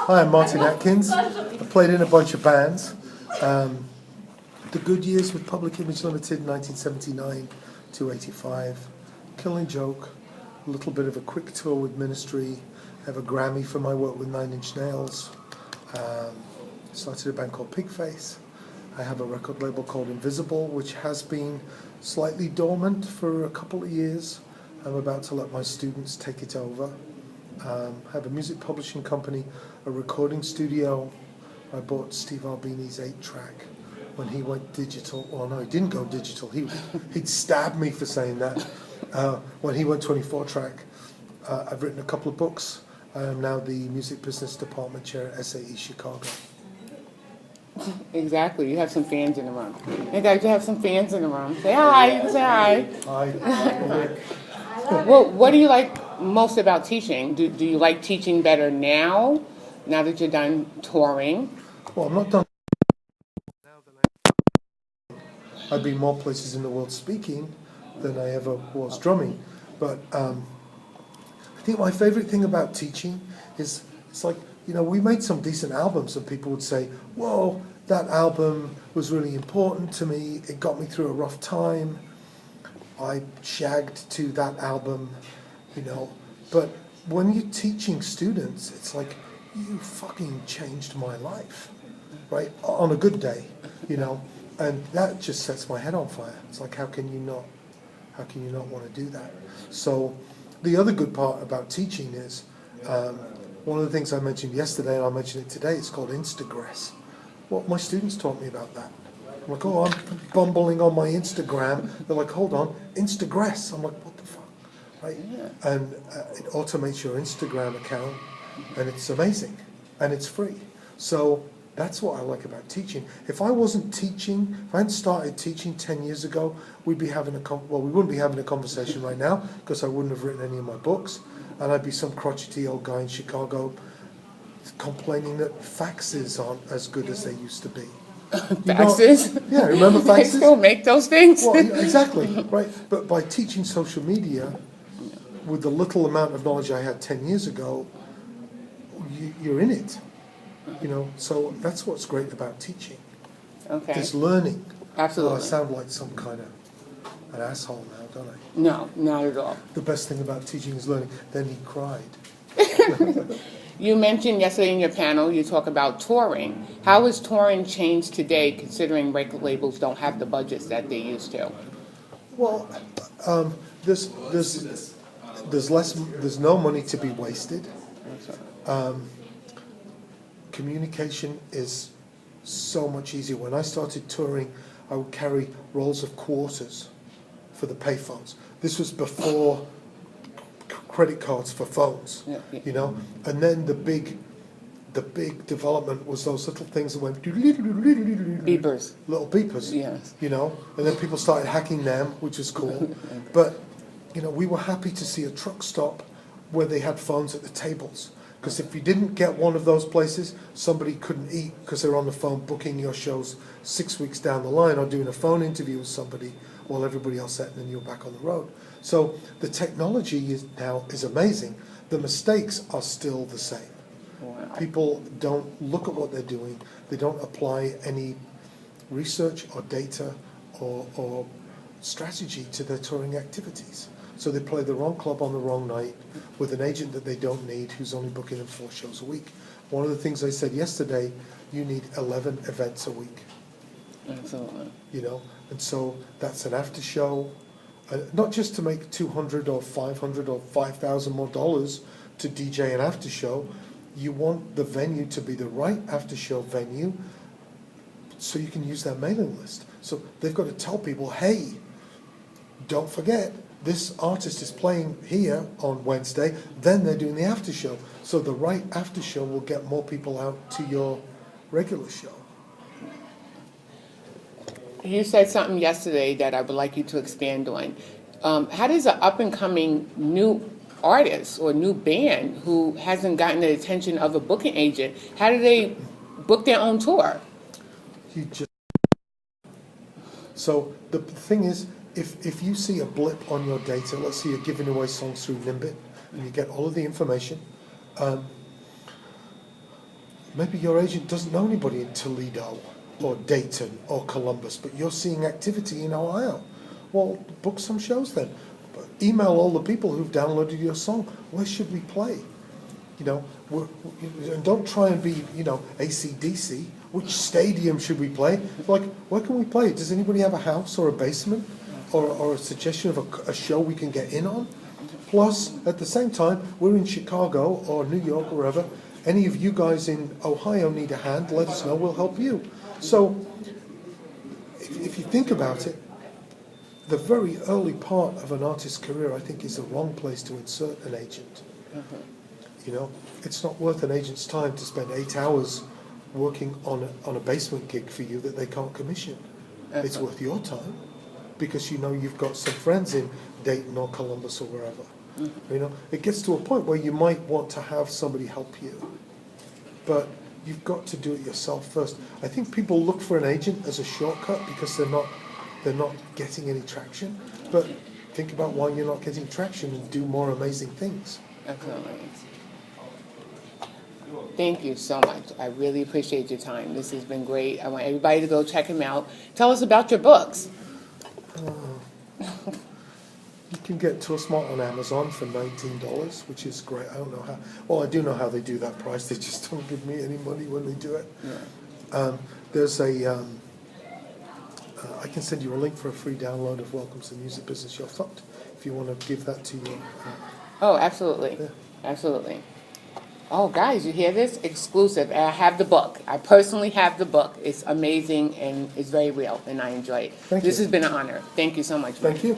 Hi, I'm Martin Atkins. I played in a bunch of bands. The good years with Public Image Ltd, 1979 to 85. Killing Joke. A little bit of a quick tour with Ministry. I have a Grammy for my work with Nine Inch Nails. Started a band called Pigface. I have a record label called Invisible, which has been slightly dormant for a couple of years. I'm about to let my students take it over. I have a music publishing company, a recording studio. I bought Steve Albini's 8-track when he went digital. Well, no, he didn't go digital. He'd stab me for saying that. When he went 24-track, I've written a couple of books. I am now the music business department chair at SAE Chicago. Exactly. You have some fans in the room. You guys have some fans in the room. Say hi. Say hi. Hi. Well, what do you like most about teaching? Do you like teaching better now that you're done touring? Well, I'm not done now than I've been more places in the world speaking than I ever was drumming. But I think my favorite thing about teaching is it's like, you know, we made some decent albums and people would say, whoa, that album was really important to me. It got me through a rough time. I shagged to that album, you know. But when you're teaching students, it's like, you fucking changed my life, right? On a good day, you know. And that just sets my head on fire. It's like, how can you not want to do that? So the other good part about teaching is, one of the things I mentioned yesterday, and I'll mention it today, it's called Instagress. Well, my students taught me about that. I'm like, oh, I'm bumbling on my Instagram. They're like, hold on, Instagress. I'm like, what the fuck, right? Yeah. And it automates your Instagram account, and it's amazing, and it's free. So that's what I like about teaching. If I wasn't teaching, if I hadn't started teaching 10 years ago, we'd be having we wouldn't be having a conversation right now because I wouldn't have written any of my books, and I'd be some crotchety old guy in Chicago complaining that faxes aren't as good as they used to be. Faxes? Yeah, remember faxes? They still make those things? Well, exactly, right. But by teaching social media, with the little amount of knowledge I had 10 years ago, you're in it. You know, so that's what's great about teaching. Okay. It's learning. Absolutely. Oh, I sound like some kind of an asshole now, don't I? No, not at all. The best thing about teaching is learning. Then he cried. You mentioned yesterday in your panel, you talk about touring. How has touring changed today, considering record labels don't have the budgets that they used to? Well, there's no money to be wasted. Communication is so much easier. When I started touring, I would carry rolls of quarters for the payphones. This was before credit cards for phones, you know. And then the big development was those little things that went Beepers. little beepers, yes, you know. And then people started hacking them, which was cool. But you know, we were happy to see a truck stop where they had phones at the tables. Because if you didn't get one of those places, somebody couldn't eat because they're on the phone booking your shows 6 weeks down the line or doing a phone interview with somebody while everybody else sat and then you're back on the road. So the technology now is amazing. The mistakes are still the same. Wow. People don't look at what they're doing. They don't apply any research or data or strategy to their touring activities. So they play the wrong club on the wrong night with an agent that they don't need who's only booking them 4 shows a week. One of the things I said yesterday, you need 11 events a week. Absolutely. You know, and so that's an after show, not just to make $200 or $500 or $5,000 more dollars to DJ an after show. You want the venue to be the right after show venue so you can use that mailing list. So they've got to tell people, hey, don't forget, this artist is playing here on Wednesday, then they're doing the after show. So the right after show will get more people out to your regular show. You said something yesterday that I would like you to expand on. How does an up-and-coming new artist or new band who hasn't gotten the attention of a booking agent, how do they book their own tour? So the thing is, if you see a blip on your data, let's say you're giving away songs through Nimbit, and you get all of the information, maybe your agent doesn't know anybody in Toledo or Dayton or Columbus, but you're seeing activity in Ohio. Well, book some shows then. Email all the people who've downloaded your song. Where should we play? You know, and don't try and be, you know, AC/DC. Which stadium should we play? Like, where can we play? Does anybody have a house or a basement or a suggestion of a show we can get in on? Plus, at the same time, we're in Chicago or New York or wherever. Any of you guys in Ohio need a hand, let us know, we'll help you. So, if you think about it, the very early part of an artist's career, I think, is the wrong place to insert an agent. You know, it's not worth an agent's time to spend 8 hours working on a basement gig for you that they can't commission. It's worth your time because you know you've got some friends in Dayton or Columbus or wherever. You know, it gets to a point where you might want to have somebody help you, but you've got to do it yourself first. I think people look for an agent as a shortcut because they're not getting any traction. But think about why you're not getting traction and do more amazing things. Absolutely. Thank you so much. I really appreciate your time. This has been great. I want everybody to go check him out. Tell us about your books. You can get Tour Smart on Amazon for $19, which is great. I don't know how. Well, I do know how they do that price. They just don't give me any money when they do it. Yeah. There's a. I can send you a link for a free download of Welcome to the Music Business. You're fucked. If you want to give that to you. Oh, absolutely. Yeah. Absolutely. Oh, guys, you hear this? Exclusive. I have the book. I personally have the book. It's amazing and it's very real, and I enjoy it. Thank This you. has been an honor. Thank you so much. Thank you.